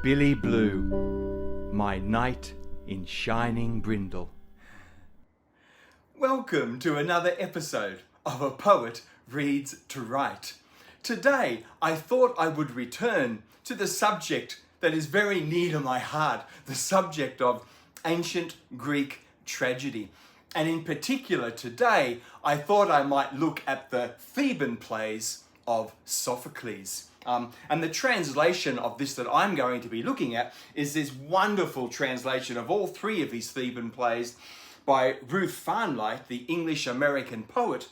Billy Blue, my knight in shining brindle. Welcome to another episode of A Poet Reads to Write. Today, I thought I would return to the subject that is very near to my heart, the subject of ancient Greek tragedy. And in particular today, I thought I might look at the Theban Plays of Sophocles. And the translation of this that I'm going to be looking at is this wonderful translation of all three of these Theban plays by Ruth Fainlight, the English-American poet,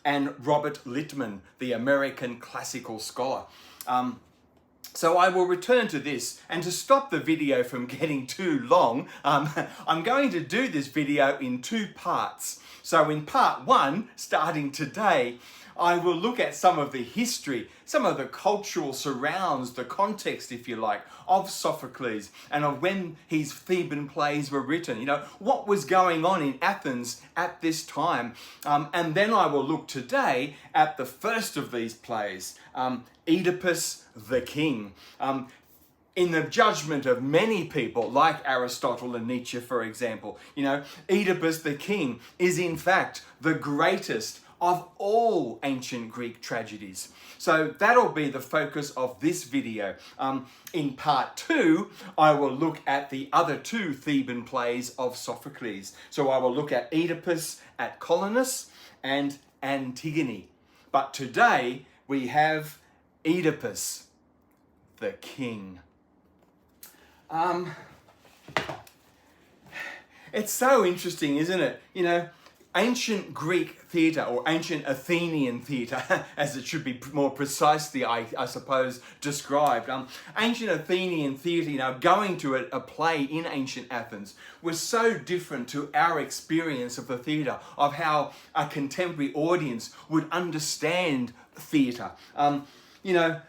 and Robert Littman, the American classical scholar. So I will return to this, and to stop the video from getting too long, I'm going to do this video in two parts. So in part one, starting today, I will look at some of the history, some of the cultural surrounds, the context, if you like, of Sophocles and of when his Theban plays were written. You know, what was going on in Athens at this time. And then I will look today at the first of these plays, Oedipus the King. In the judgment of many people, like Aristotle and Nietzsche, for example, you know, Oedipus the King is in fact the greatest of all ancient Greek tragedies. So that'll be the focus of this video. In part two, I will look at the other two Theban plays of Sophocles. So I will look at Oedipus, at Colonus, and Antigone. But today we have Oedipus the King. It's so interesting, isn't it? You know, ancient Greek theatre, or ancient Athenian theatre, as it should be more precisely, I suppose, described. Ancient Athenian theatre, you know, going to a play in ancient Athens was so different to our experience of the theatre, of how a contemporary audience would understand theatre. You know,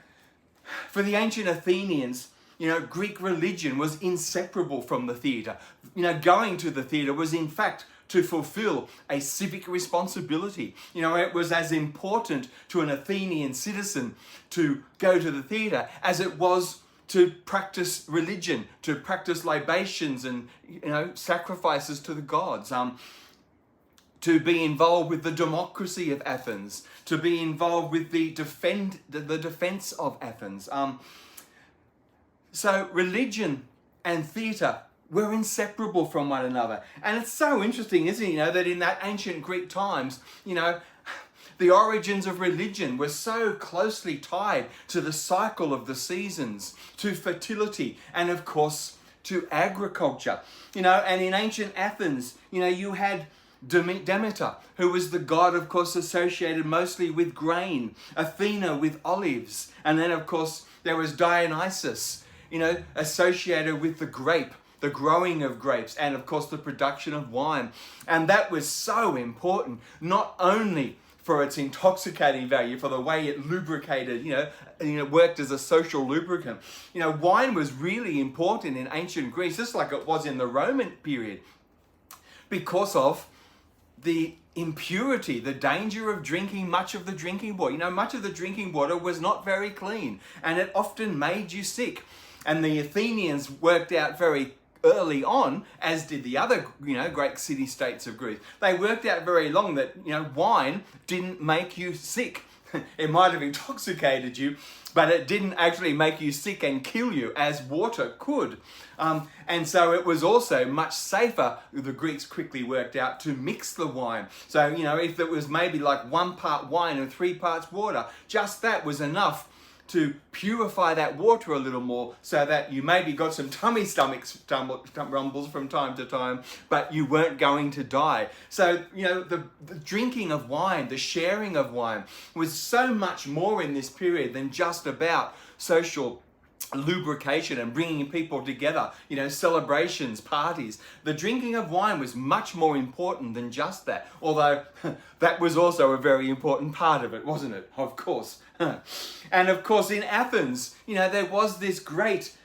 for the ancient Athenians, you know, Greek religion was inseparable from the theatre. You know, going to the theatre was in fact to fulfill a civic responsibility. You know, it was as important to an Athenian citizen to go to the theatre as it was to practice religion, to practice libations and, you know, sacrifices to the gods. To be involved with the democracy of Athens, to be involved with the defense of Athens. So religion and theatre were inseparable from one another. And it's so interesting, isn't it, you know, that in that ancient Greek times, you know, the origins of religion were so closely tied to the cycle of the seasons, to fertility, and of course, to agriculture. You know, and in ancient Athens, you know, you had Demeter, who was the god, of course, associated mostly with grain, Athena with olives, and then, of course, there was Dionysus, you know, associated with the grape, the growing of grapes, and of course the production of wine. And that was so important, not only for its intoxicating value, for the way it lubricated, you know, worked as a social lubricant. You know, wine was really important in ancient Greece, just like it was in the Roman period, because of the impurity, the danger of drinking much of the drinking water. You know, much of the drinking water was not very clean, and it often made you sick. And the Athenians worked out very early on, as did the other, you know, great city-states of Greece. They worked out very long that, you know, wine didn't make you sick. It might have intoxicated you, but it didn't actually make you sick and kill you as water could. And so it was also much safer, the Greeks quickly worked out, to mix the wine. So, you know, if it was maybe like 1 part wine and 3 parts water, just that was enough to purify that water a little more, so that you maybe got some stomach rumbles from time to time, but you weren't going to die. So, you know, the drinking of wine, the sharing of wine was so much more in this period than just about social lubrication and bringing people together, celebrations, parties. The drinking of wine was much more important than just that, although that was also a very important part of it, wasn't it? Of course. And of course in Athens, there was this great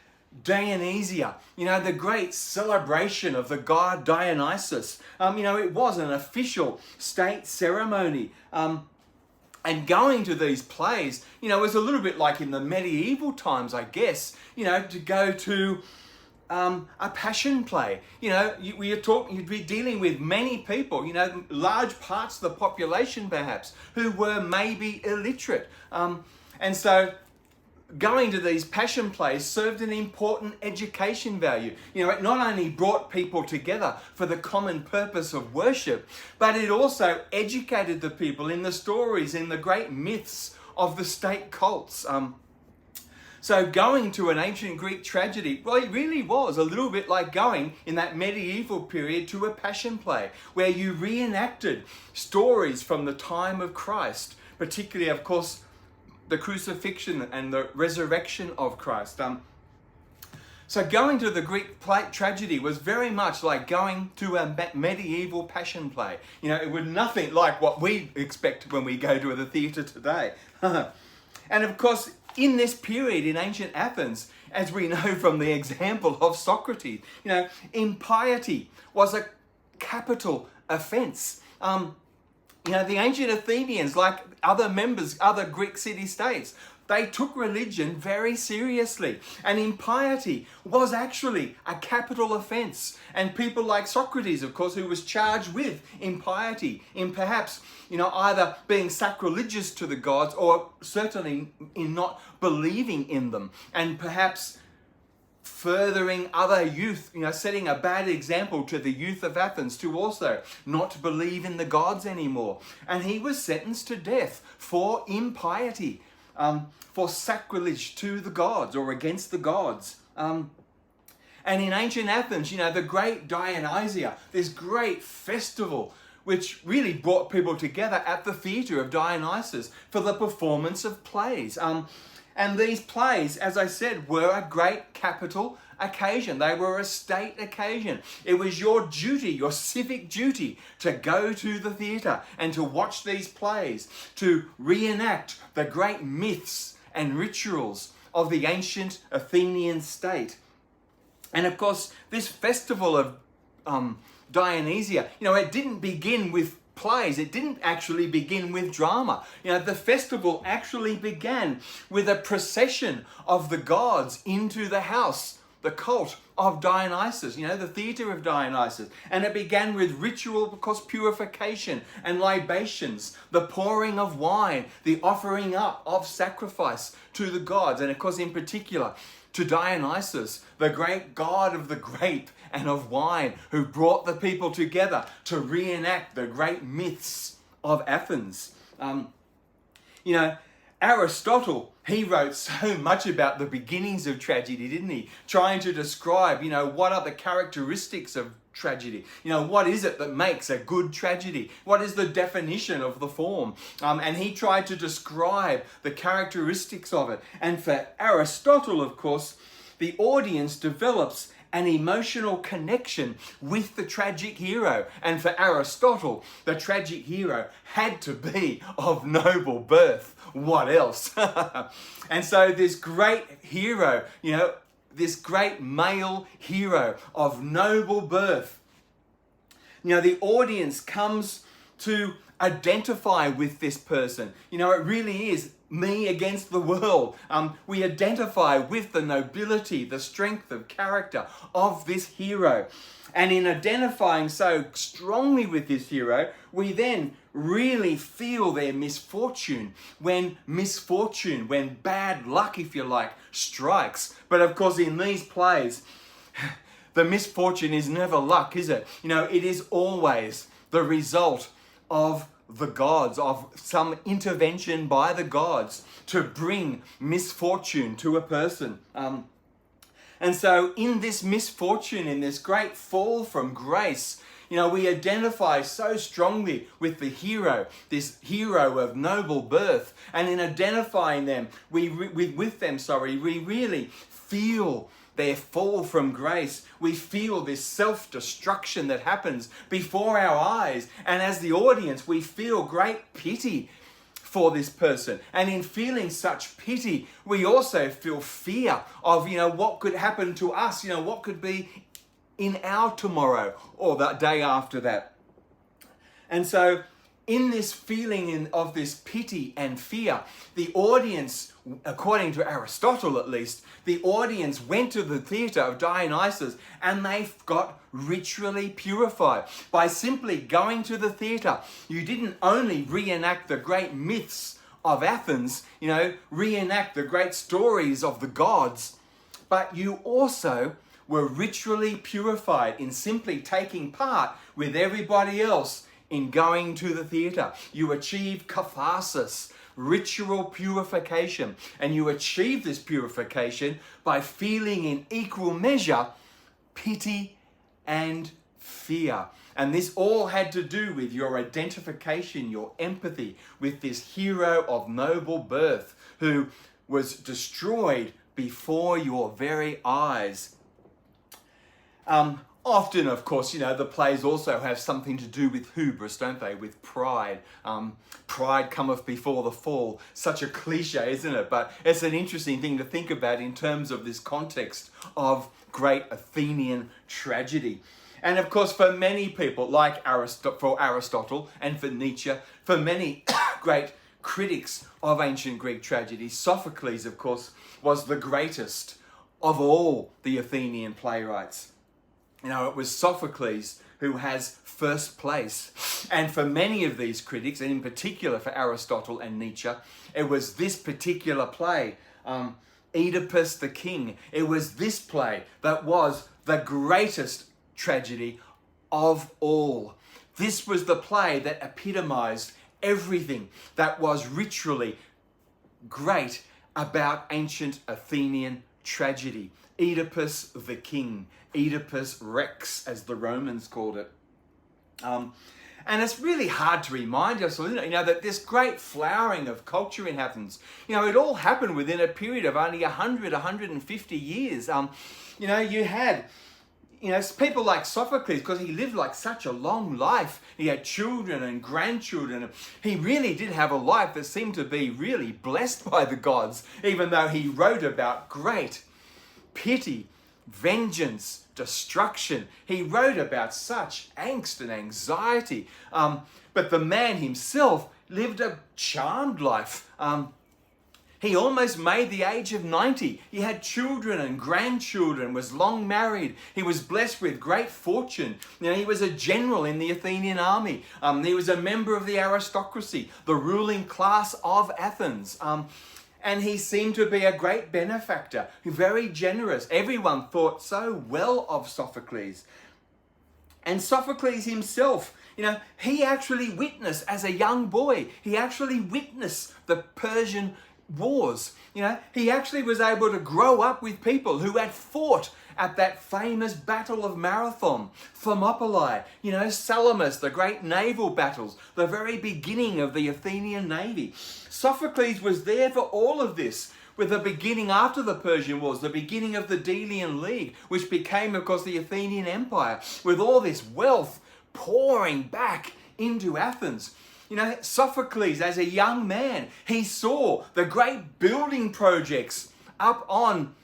Dionysia, the great celebration of the god Dionysus. It was an official state ceremony. And going to these plays, was a little bit like in the medieval times, I guess, to go to a passion play. You'd be dealing with many people, large parts of the population perhaps, who were maybe illiterate. And so going to these passion plays served an important education value. It not only brought people together for the common purpose of worship, but it also educated the people in the stories, in the great myths of the state cults. So going to an ancient Greek tragedy, well, it really was a little bit like going in that medieval period to a passion play, where you reenacted stories from the time of Christ, particularly, of course, the crucifixion and the resurrection of Christ. So going to the Greek tragedy was very much like going to a medieval passion play. It was nothing like what we expect when we go to the theatre today. And of course, in this period in ancient Athens, as we know from the example of Socrates, impiety was a capital offence. The ancient Athenians, like other Greek city-states, they took religion very seriously. And impiety was actually a capital offence. And people like Socrates, of course, who was charged with impiety, in perhaps, either being sacrilegious to the gods or certainly in not believing in them. And perhaps furthering other youth, setting a bad example to the youth of Athens to also not believe in the gods anymore. And he was sentenced to death for impiety, for sacrilege to the gods or against the gods. And in ancient Athens, the great Dionysia, this great festival, which really brought people together at the theatre of Dionysus for the performance of plays. And these plays, as I said, were a great capital occasion. They were a state occasion. It was your duty, your civic duty, to go to the theatre and to watch these plays, to reenact the great myths and rituals of the ancient Athenian state. And of course, this festival of Dionysia, it didn't begin with plays. It didn't actually begin with drama. The festival actually began with a procession of the gods into the house, the cult of Dionysus, the theatre of Dionysus. And it began with ritual, of course, purification and libations, the pouring of wine, the offering up of sacrifice to the gods. And of course, in particular, to Dionysus, the great god of the grape and of wine, who brought the people together to reenact the great myths of Athens. Aristotle, he wrote so much about the beginnings of tragedy, didn't he? Trying to describe, what are the characteristics of tragedy? What is it that makes a good tragedy? What is the definition of the form? And he tried to describe the characteristics of it. And for Aristotle, of course, the audience develops an emotional connection with the tragic hero. And for Aristotle, the tragic hero had to be of noble birth. What else? And so this great hero, this great male hero of noble birth, the audience comes to identify with this person. It really is me against the world. We identify with the nobility, the strength of character of this hero. And in identifying so strongly with this hero, we then really feel their misfortune, when bad luck, if you like, strikes. But of course, in these plays, the misfortune is never luck, is it? It is always the result of the gods, of some intervention by the gods to bring misfortune to a person. And so in this misfortune, in this great fall from grace, we identify so strongly with the hero, this hero of noble birth. And in identifying them, we really feel their fall from grace. We feel this self-destruction that happens before our eyes. And as the audience, we feel great pity for this person. And in feeling such pity, we also feel fear of, what could happen to us, what could be in our tomorrow or the day after that. And so in this feeling of this pity and fear, the audience, according to Aristotle at least, the audience went to the theatre of Dionysus and they got ritually purified. By simply going to the theatre, you didn't only reenact the great myths of Athens, reenact the great stories of the gods, but you also were ritually purified in simply taking part with everybody else in going to the theatre. You achieve catharsis, ritual purification, and you achieve this purification by feeling in equal measure pity and fear. And this all had to do with your identification, your empathy with this hero of noble birth who was destroyed before your very eyes. Often, of course, the plays also have something to do with hubris, don't they? With pride. Pride cometh before the fall. Such a cliche, isn't it? But it's an interesting thing to think about in terms of this context of great Athenian tragedy. And of course, for many people, like Aristotle and for Nietzsche, for many great critics of ancient Greek tragedy, Sophocles, of course, was the greatest of all the Athenian playwrights. It was Sophocles who has first place. And for many of these critics, and in particular for Aristotle and Nietzsche, it was this particular play, Oedipus the King. It was this play that was the greatest tragedy of all. This was the play that epitomized everything that was ritually great about ancient Athenian tragedy. Oedipus the King, Oedipus Rex, as the Romans called it. And it's really hard to remind yourself, that this great flowering of culture in Athens, it all happened within a period of only 150 years. You had people like Sophocles, because he lived like such a long life. He had children and grandchildren. He really did have a life that seemed to be really blessed by the gods, even though he wrote about great pity, vengeance, destruction. He wrote about such angst and anxiety. But the man himself lived a charmed life. He almost made the age of 90. He had children and grandchildren, was long married. He was blessed with great fortune. He was a general in the Athenian army. He was a member of the aristocracy, the ruling class of Athens. And he seemed to be a great benefactor, very generous. Everyone thought so well of Sophocles. And Sophocles himself, he actually witnessed as a young boy, he actually witnessed the Persian wars. He actually was able to grow up with people who had fought at that famous Battle of Marathon, Thermopylae, Salamis, the great naval battles, the very beginning of the Athenian navy. Sophocles was there for all of this, with the beginning after the Persian Wars, the beginning of the Delian League, which became, of course, the Athenian Empire, with all this wealth pouring back into Athens. Sophocles, as a young man, he saw the great building projects up on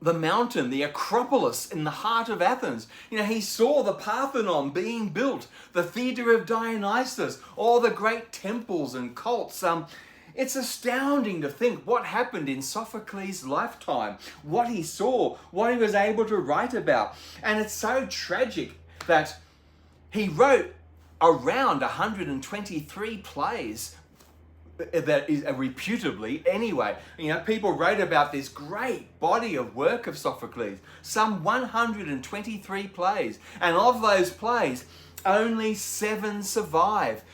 the mountain, the Acropolis in the heart of Athens. He saw the Parthenon being built, the Theatre of Dionysus, all the great temples and cults. It's astounding to think what happened in Sophocles' lifetime, what he saw, what he was able to write about. And it's so tragic that he wrote around 123 plays, that is reputably anyway. People wrote about this great body of work of Sophocles, some 123 plays, and of those plays only 7 survive.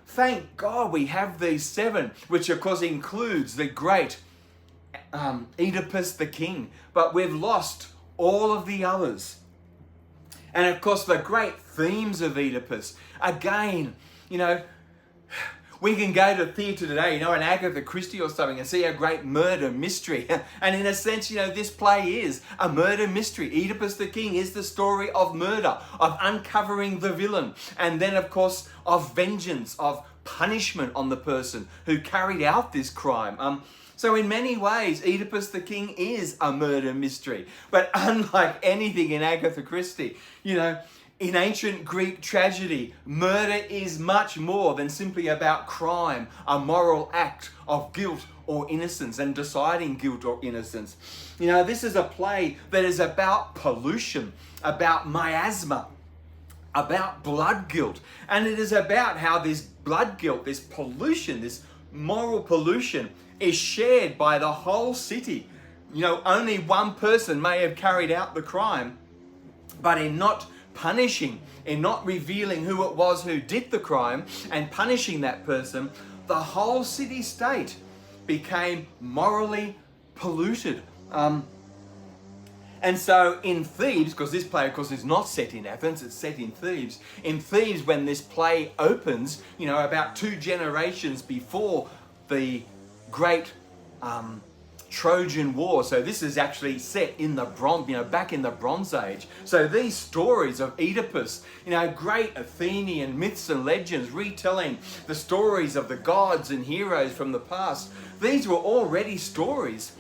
Thank God we have these 7, which of course includes the great Oedipus the King, but we've lost all of the others. And of course the great themes of Oedipus, again, We can go to theatre today, an Agatha Christie or something, and see a great murder mystery. And in a sense, this play is a murder mystery. Oedipus the King is the story of murder, of uncovering the villain, and then, of course, of vengeance, of punishment on the person who carried out this crime. So in many ways, Oedipus the King is a murder mystery. But unlike anything in Agatha Christie, in ancient Greek tragedy, murder is much more than simply about crime, a moral act of guilt or innocence and deciding guilt or innocence. This is a play that is about pollution, about miasma, about blood guilt. And it is about how this blood guilt, this pollution, this moral pollution is shared by the whole city. Only one person may have carried out the crime, but in not punishing, in not revealing who it was who did the crime and punishing that person, the whole city-state became morally polluted. And so in Thebes, because this play, of course, is not set in Athens, it's set in Thebes. In Thebes, when this play opens, about 2 generations before the great Trojan War. So this is actually set in the back in the Bronze Age. So these stories of Oedipus, great Athenian myths and legends retelling the stories of the gods and heroes from the past, these were already stories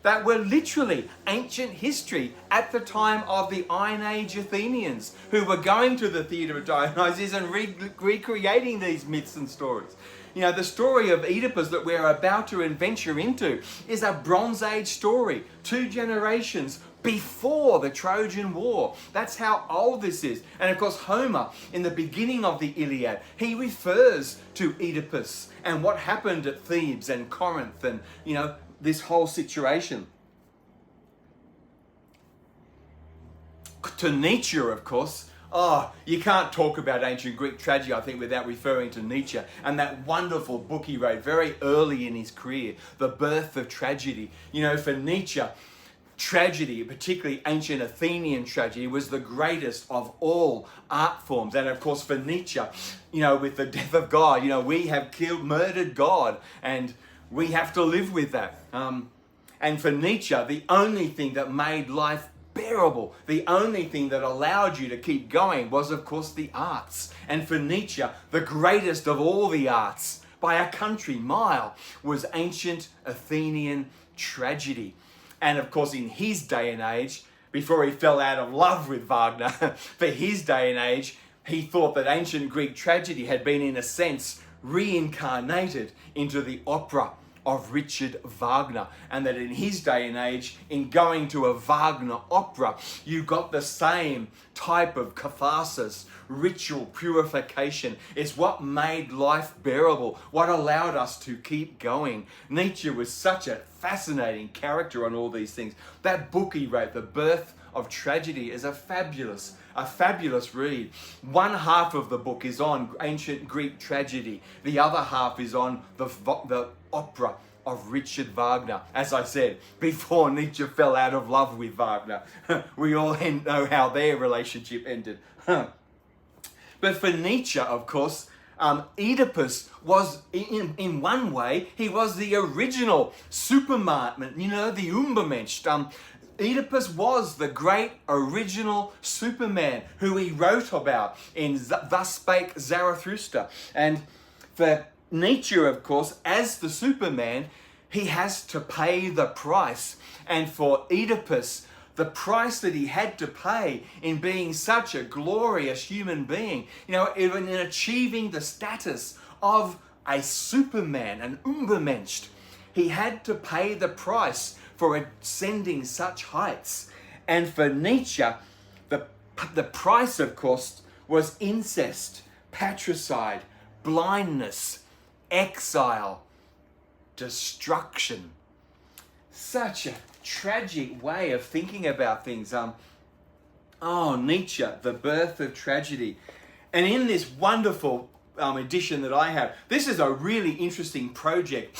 that were literally ancient history at the time of the Iron Age Athenians, who were going to the theatre of Dionysus and recreating these myths and stories. The story of Oedipus that we're about to venture into is a Bronze Age story, 2 generations before the Trojan War. That's how old this is. And of course, Homer, in the beginning of the Iliad, he refers to Oedipus and what happened at Thebes and Corinth and, this whole situation. To Nietzsche, of course, you can't talk about ancient Greek tragedy, I think, without referring to Nietzsche and that wonderful book he wrote very early in his career, The Birth of Tragedy. For Nietzsche, tragedy, particularly ancient Athenian tragedy, was the greatest of all art forms. And of course, for Nietzsche, with the death of God, we have murdered God, and we have to live with that. And for Nietzsche, the only thing that made life bearable, the only thing that allowed you to keep going was, of course, the arts. And for Nietzsche, the greatest of all the arts, by a country mile, was ancient Athenian tragedy. And of course, in his day and age, before he fell out of love with Wagner, for his day and age, he thought that ancient Greek tragedy had been, in a sense, reincarnated into the opera of Richard Wagner, and that in his day and age, in going to a Wagner opera, you got the same type of catharsis, ritual purification. It's what made life bearable, what allowed us to keep going. Nietzsche was such a fascinating character on all these things. That book he wrote, The Birth of Tragedy, is a fabulous read. One half of the book is on ancient Greek tragedy. The other half is on the opera of Richard Wagner. As I said, before Nietzsche fell out of love with Wagner. We all know how their relationship ended. But for Nietzsche, of course, Oedipus was, in one way, he was the original Superman, the Übermensch. Oedipus was the great original Superman who he wrote about in Thus Spake Zarathustra. And for Nietzsche, of course, as the Superman, he has to pay the price. And for Oedipus, the price that he had to pay in being such a glorious human being, even in achieving the status of a Superman, an Übermensch, he had to pay the price for ascending such heights. And for Nietzsche, the price, of course, was incest, patricide, blindness, exile, destruction. Such a tragic way of thinking about things. Nietzsche, The Birth of Tragedy. And in this wonderful edition that I have, this is a really interesting project.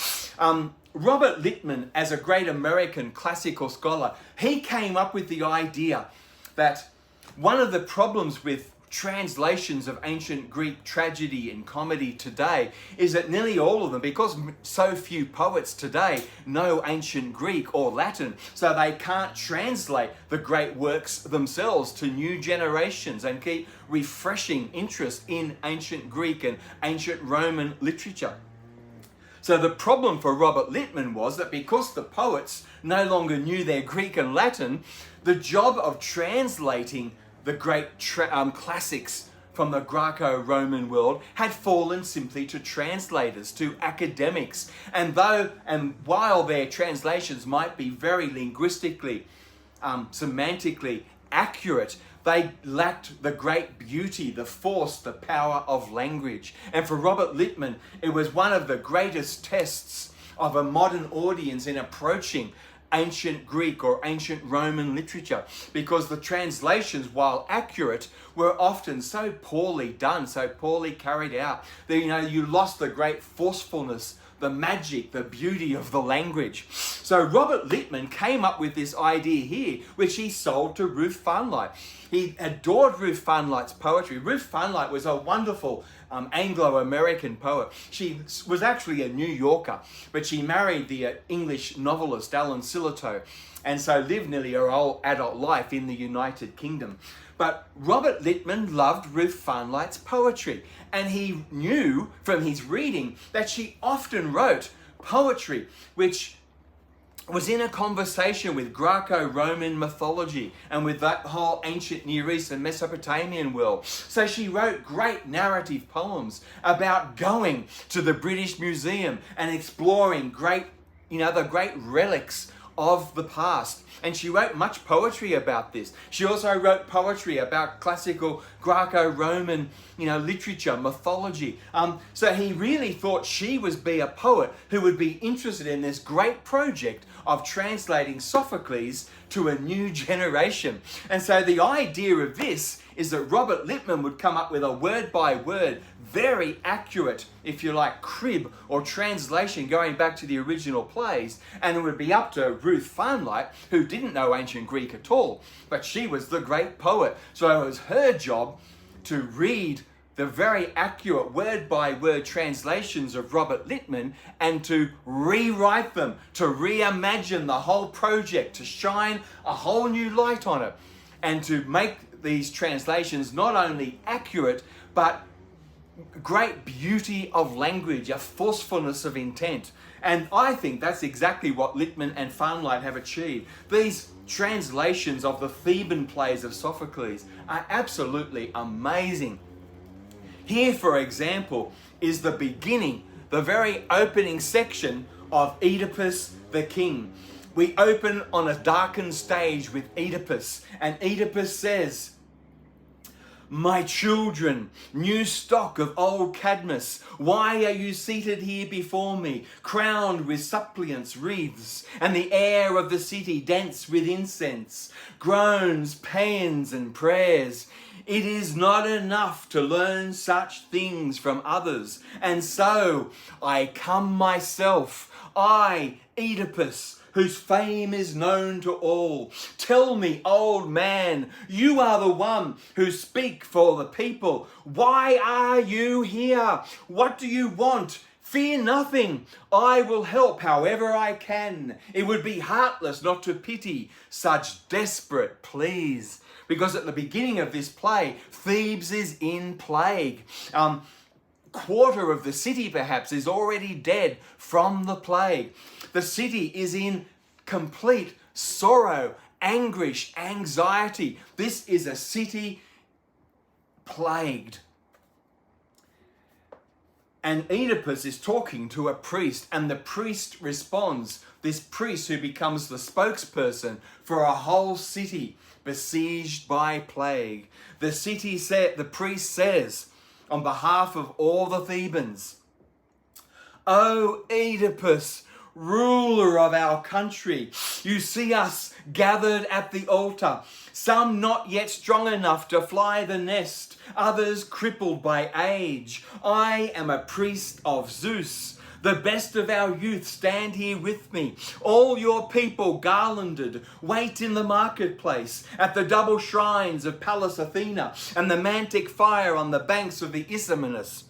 Robert Littman, as a great American classical scholar, he came up with the idea that one of the problems with translations of ancient Greek tragedy and comedy today is that nearly all of them, because so few poets today know ancient Greek or Latin, so they can't translate the great works themselves to new generations and keep refreshing interest in ancient Greek and ancient Roman literature. So the problem for Robert Littman was that because the poets no longer knew their Greek and Latin, the job of translating the great classics from the Greco-Roman world had fallen simply to translators, to academics. And while their translations might be very linguistically, semantically accurate, they lacked the great beauty, the force, the power of language. And for Robert Littman, it was one of the greatest tests of a modern audience in approaching ancient Greek or ancient Roman literature, because the translations, while accurate, were often so poorly done, so poorly carried out, that you lost the great forcefulness, the magic, the beauty of the language. So Robert Littman came up with this idea here, which he sold to Ruth Fainlight. He adored Ruth Fainlight's poetry. Ruth Fainlight was a wonderful Anglo-American poet. She was actually a New Yorker, but she married the English novelist Alan Sillitoe, and so lived nearly her whole adult life in the United Kingdom. But Robert Littman loved Ruth Fainlight's poetry, and he knew from his reading that she often wrote poetry which was in a conversation with Greco-Roman mythology and with that whole ancient Near East and Mesopotamian world. So she wrote great narrative poems about going to the British Museum and exploring the great relics of the past. And she wrote much poetry about this. She also wrote poetry about classical Greco-Roman, literature, mythology. So he really thought she would be a poet who would be interested in this great project of translating Sophocles to a new generation. And so the idea of this is that Robert Littman would come up with a word-by-word, very accurate, if you like, crib or translation going back to the original plays, and it would be up to Ruth Fainlight, who didn't know ancient Greek at all, but she was the great poet. So it was her job to read the very accurate word-by-word translations of Robert Littman and to rewrite them, to reimagine the whole project, to shine a whole new light on it, and to make these translations not only accurate, but great beauty of language, a forcefulness of intent. And I think that's exactly what Littman and Fainlight have achieved. These translations of the Theban Plays of Sophocles are absolutely amazing. Here, for example, is the beginning, the very opening section of Oedipus the King. We open on a darkened stage with Oedipus, and Oedipus says, "My children, new stock of old Cadmus, why are you seated here before me, crowned with suppliants' wreaths, and the air of the city dense with incense, groans, paeans, and prayers? It is not enough to learn such things from others, and so I come myself, I, Oedipus, whose fame is known to all. Tell me, old man, you are the one who speak for the people. Why are you here? What do you want? Fear nothing. I will help however I can. It would be heartless not to pity such desperate pleas." Because at the beginning of this play, Thebes is in plague. Quarter of the city, perhaps, is already dead from the plague. The city is in complete sorrow, anguish, anxiety. This is a city plagued. And Oedipus is talking to a priest, and the priest responds, this priest who becomes the spokesperson for a whole city besieged by plague. The priest says, on behalf of all the Thebans, "O Oedipus, ruler of our country, you see us gathered at the altar, some not yet strong enough to fly the nest, others crippled by age. I am a priest of Zeus, The best of our youth stand here with me. All your people garlanded wait in the marketplace at the double shrines of Pallas Athena and the mantic fire on the banks of the Isthmus.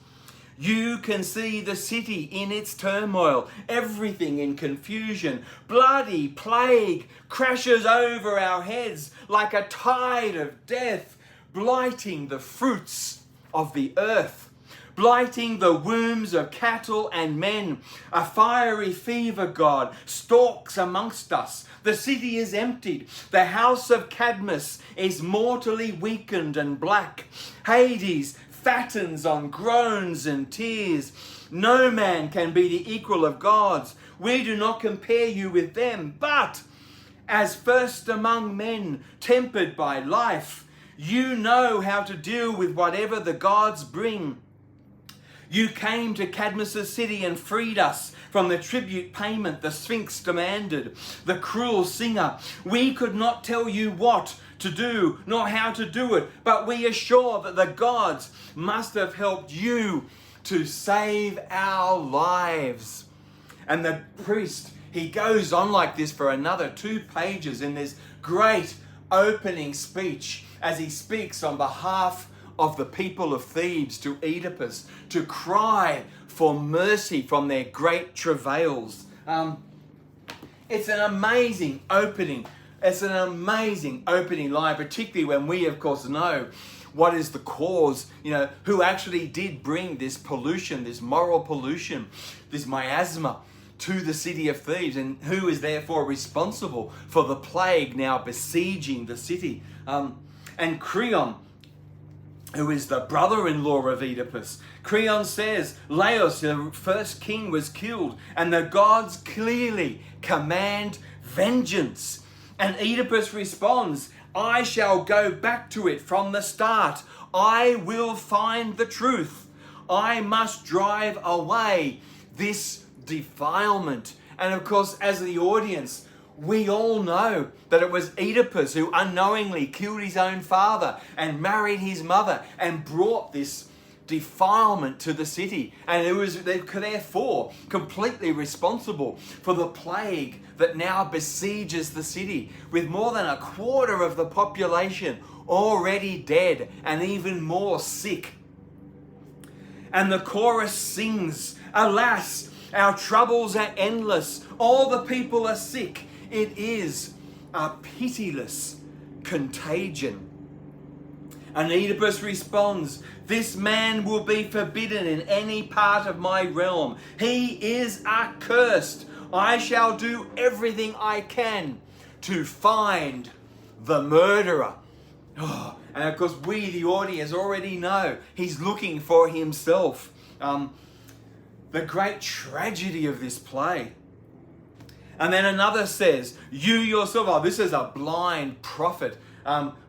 You can see the city in its turmoil, everything in confusion. Bloody plague crashes over our heads like a tide of death, blighting the fruits of the earth, blighting the wombs of cattle and men. A fiery fever god stalks amongst us. The city is emptied. The house of Cadmus is mortally weakened and black. Hades fattens on groans and tears. No man can be the equal of gods. We do not compare you with them, but as first among men, tempered by life, you know how to deal with whatever the gods bring. You came to Cadmus' city and freed us from the tribute payment the Sphinx demanded. The cruel singer, we could not tell you what to do, nor how to do it, but we are sure that the gods must have helped you to save our lives. And the priest, he goes on like this for another 2 pages in this great opening speech as he speaks on behalf of the people of Thebes to Oedipus to cry for mercy from their great travails. It's an amazing opening. It's an amazing opening line, particularly when we, of course, know what is the cause, who actually did bring this pollution, this moral pollution, this miasma to the city of Thebes, and who is therefore responsible for the plague now besieging the city. And Creon, who is the brother-in-law of Oedipus, Creon says, Laios, the first king, was killed, and the gods clearly command vengeance. And Oedipus responds, I shall go back to it from the start. I will find the truth. I must drive away this defilement. And of course, as the audience, we all know that it was Oedipus who unknowingly killed his own father and married his mother and brought this defilement to the city. And it was therefore completely responsible for the plague that now besieges the city, with more than a quarter of the population already dead and even more sick. And the chorus sings, alas, our troubles are endless. All the people are sick. It is a pitiless contagion. And Oedipus responds, this man will be forbidden in any part of my realm. He is accursed. I shall do everything I can to find the murderer. Oh, and of course, we, the audience, already know he's looking for himself. The great tragedy of this play. And then another says, you yourself, this is a blind prophet,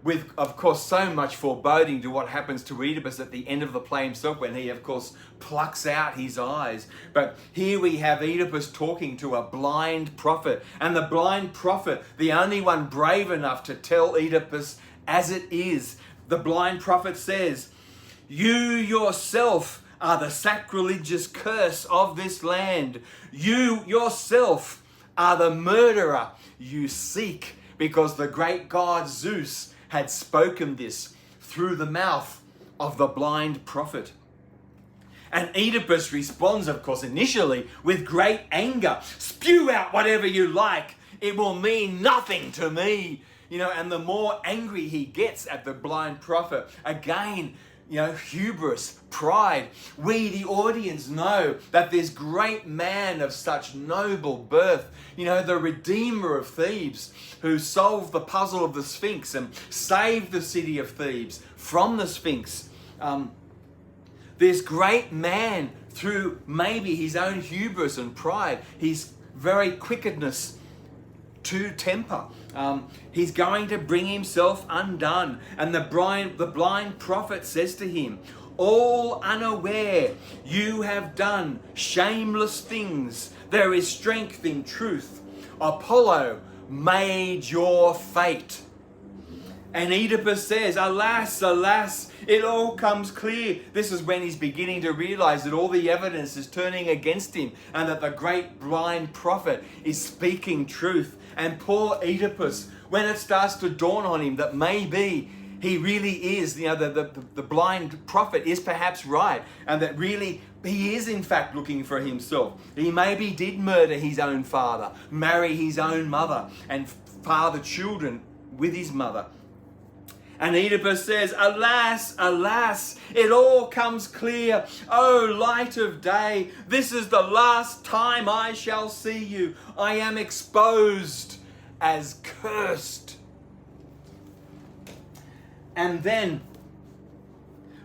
with, of course, so much foreboding to what happens to Oedipus at the end of the play himself, when he, of course, plucks out his eyes. But here we have Oedipus talking to a blind prophet, and the blind prophet, the only one brave enough to tell Oedipus as it is. The blind prophet says, you yourself are the sacrilegious curse of this land. You yourself are the murderer you seek, because the great god Zeus had spoken this through the mouth of the blind prophet. And Oedipus responds, of course, initially with great anger. Spew out whatever you like. It will mean nothing to me. And the more angry he gets at the blind prophet, again, hubris, pride. We, the audience, know that this great man of such noble birth, the Redeemer of Thebes, who solved the puzzle of the Sphinx and saved the city of Thebes from the Sphinx. This great man, through maybe his own hubris and pride, his very wickedness to temper, he's going to bring himself undone. And the blind prophet says to him, all unaware, you have done shameless things. There is strength in truth. Apollo made your fate. And Oedipus says, alas, alas, It all comes clear. This is when he's beginning to realize that all the evidence is turning against him and that the great blind prophet is speaking truth. And poor Oedipus, when it starts to dawn on him that maybe he really is, the blind prophet is perhaps right, and that really he is in fact looking for himself. He maybe did murder his own father, marry his own mother, and father children with his mother. And Oedipus says, "Alas, alas, it all comes clear. O light of day, this is the last time I shall see you. I am exposed as cursed." And then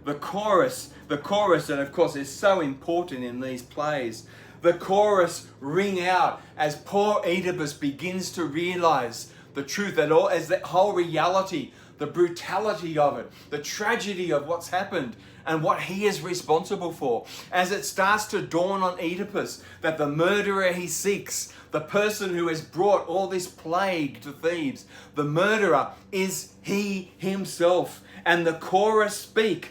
the chorus, and of course is so important in these plays. The chorus ring out as poor Oedipus begins to realize the truth, that all as the whole reality, the brutality of it, the tragedy of what's happened and what he is responsible for. As it starts to dawn on Oedipus that the murderer he seeks, the person who has brought all this plague to Thebes, the murderer is he himself. And the chorus speak,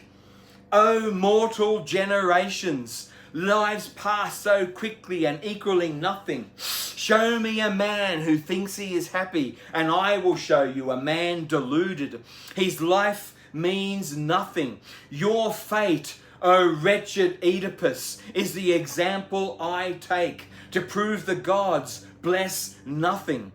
"O mortal generations, lives pass so quickly and equaling nothing. Show me a man who thinks he is happy, and I will show you a man deluded. His life means nothing. Your fate, O wretched Oedipus, is the example I take to prove the gods bless nothing.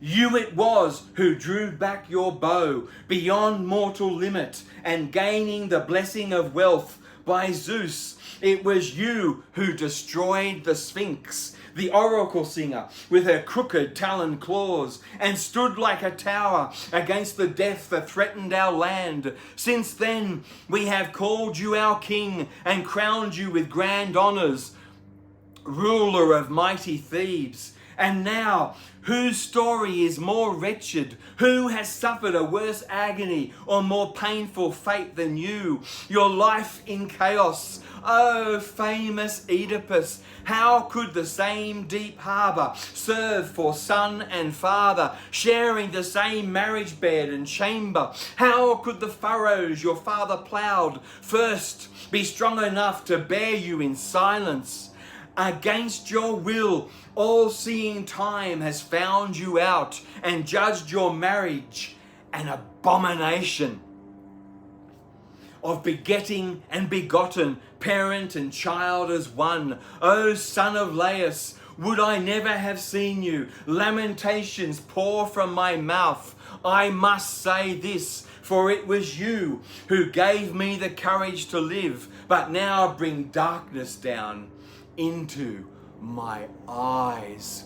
You it was who drew back your bow beyond mortal limit, and gaining the blessing of wealth by Zeus, it was you who destroyed the Sphinx, the oracle singer, with her crooked taloned claws, and stood like a tower against the death that threatened our land. Since then we have called you our king and crowned you with grand honors, ruler of mighty Thebes. And now, whose story is more wretched? Who has suffered a worse agony or more painful fate than you? Your life in chaos. Oh, famous Oedipus, how could the same deep harbour serve for son and father, sharing the same marriage bed and chamber? How could the furrows your father ploughed first be strong enough to bear you in silence? Against your will, all-seeing time has found you out and judged your marriage an abomination. Of begetting and begotten, parent and child as one. O son of Laius, would I never have seen you? Lamentations pour from my mouth. I must say this, for it was you who gave me the courage to live, but now bring darkness down into my eyes.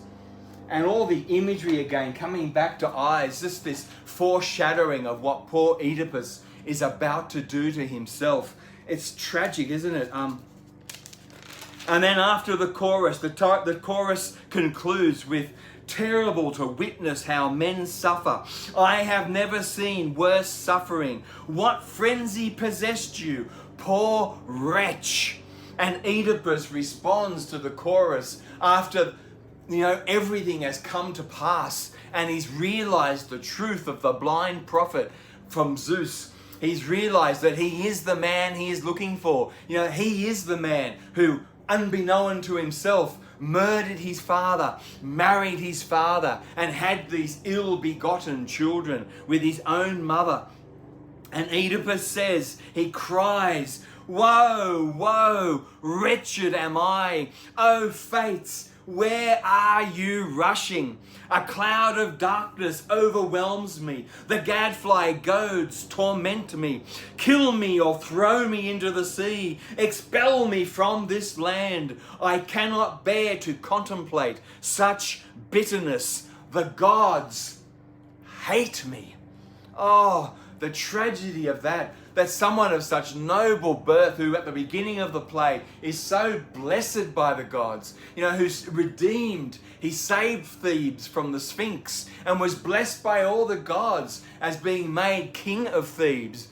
And all the imagery again coming back to eyes, just this foreshadowing of what poor Oedipus is about to do to himself. It's tragic, isn't it? And then after the chorus, the chorus concludes with, "Terrible to witness how men suffer. I have never seen worse suffering. What frenzy possessed you, poor wretch?" And Oedipus responds to the chorus after, everything has come to pass and he's realized the truth of the blind prophet from Zeus. He's realized that he is the man he is looking for. He is the man who, unbeknown to himself, murdered his father, married his father, and had these ill-begotten children with his own mother. And Oedipus says, he cries, "Woe, woe, wretched am I! O fates, where are you rushing? A cloud of darkness overwhelms me. The gadfly goads torment me. Kill me or throw me into the sea. Expel me from this land. I cannot bear to contemplate such bitterness. The gods hate me." Oh, the tragedy of that someone of such noble birth, who at the beginning of the play is so blessed by the gods, who's redeemed, he saved Thebes from the Sphinx and was blessed by all the gods as being made king of Thebes,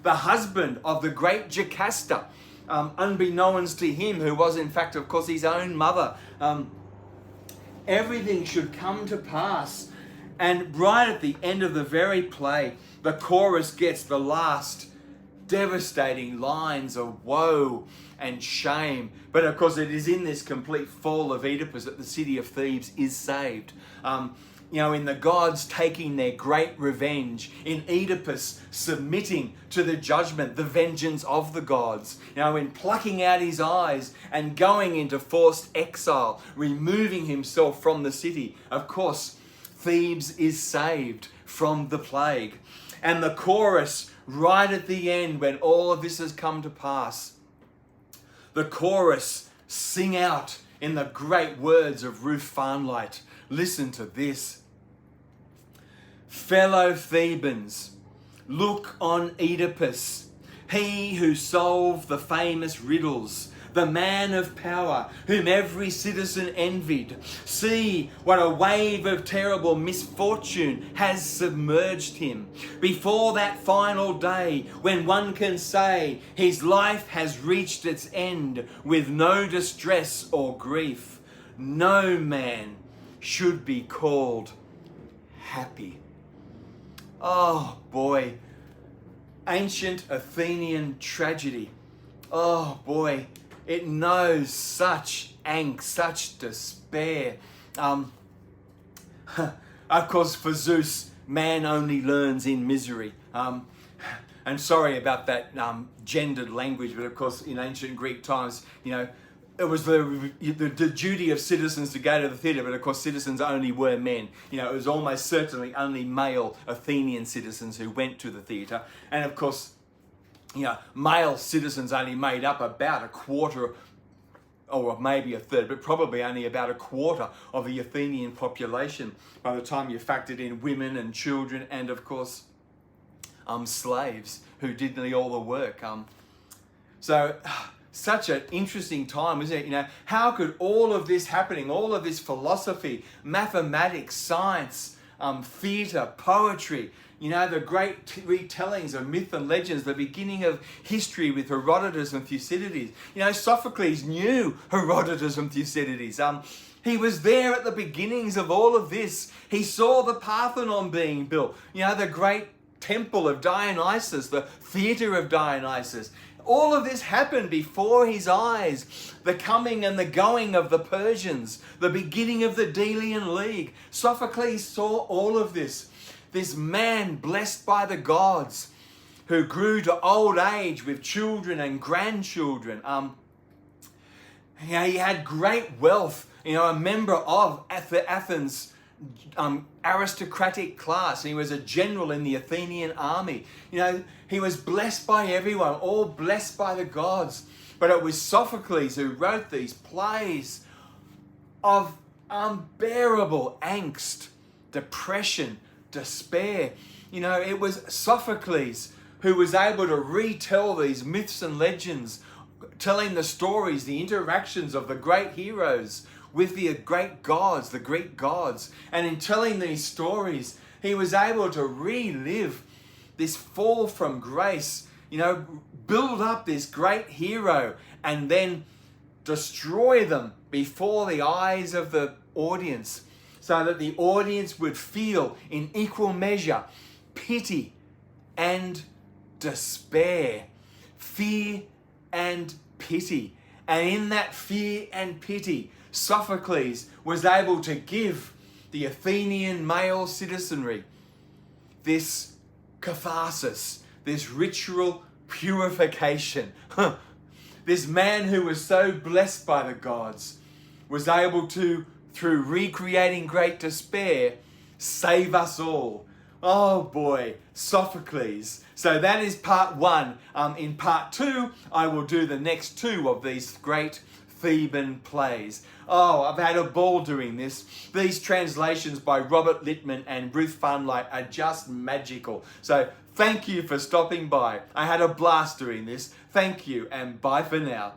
the husband of the great Jocasta, unbeknownst to him, who was in fact, of course, his own mother. Everything should come to pass. And right at the end of the very play, the chorus gets the last devastating lines of woe and shame. But of course, it is in this complete fall of Oedipus that the city of Thebes is saved. In the gods taking their great revenge, in Oedipus submitting to the judgment, the vengeance of the gods, in plucking out his eyes and going into forced exile, removing himself from the city. Of course, Thebes is saved from the plague. And the chorus right at the end, when all of this has come to pass, the chorus sing out in the great words of Ruth Fainlight. Listen to this. Fellow Thebans, look on Oedipus, he who solved the famous riddles, the man of power whom every citizen envied. See what a wave of terrible misfortune has submerged him. Before that final day when one can say his life has reached its end with no distress or grief, no man should be called happy. Oh boy, ancient Athenian tragedy. Oh boy, it knows such angst, such despair. Of course, for Zeus, man only learns in misery. And sorry about that gendered language, but of course, in ancient Greek times, it was the duty of citizens to go to the theatre, but of course citizens only were men. It was almost certainly only male Athenian citizens who went to the theatre. And of course, male citizens only made up about a quarter, or maybe a third, but probably only about a quarter of the Athenian population by the time you factored in women and children and of course slaves who did nearly all the work. Such an interesting time, isn't it? How could all of this happening, all of this philosophy, mathematics, science, theatre, poetry, the great retellings of myth and legends, the beginning of history with Herodotus and Thucydides. Sophocles knew Herodotus and Thucydides. He was there at the beginnings of all of this. He saw the Parthenon being built, the great temple of Dionysus, the theatre of Dionysus. All of this happened before his eyes. The coming and the going of the Persians, the beginning of the Delian League. Sophocles saw all of this. This man blessed by the gods who grew to old age with children and grandchildren. He had great wealth, a member of Athens' aristocratic class. He was a general in the Athenian army. He was blessed by everyone, all blessed by the gods. But it was Sophocles who wrote these plays of unbearable angst, depression, despair. It was Sophocles who was able to retell these myths and legends, telling the stories, the interactions of the great heroes with the great gods, the Greek gods. And in telling these stories, he was able to relive this fall from grace, build up this great hero and then destroy them before the eyes of the audience so that the audience would feel in equal measure pity and despair, fear and pity. And in that fear and pity, Sophocles was able to give the Athenian male citizenry this catharsis, this ritual purification. This man who was so blessed by the gods was able to, through recreating great despair, save us all. Oh boy, Sophocles. So that is part one. In part two, I will do the next two of these great Theban plays. Oh, I've had a ball doing this. These translations by Robert Littman and Ruth Fainlight are just magical. So thank you for stopping by. I had a blast doing this. Thank you and bye for now.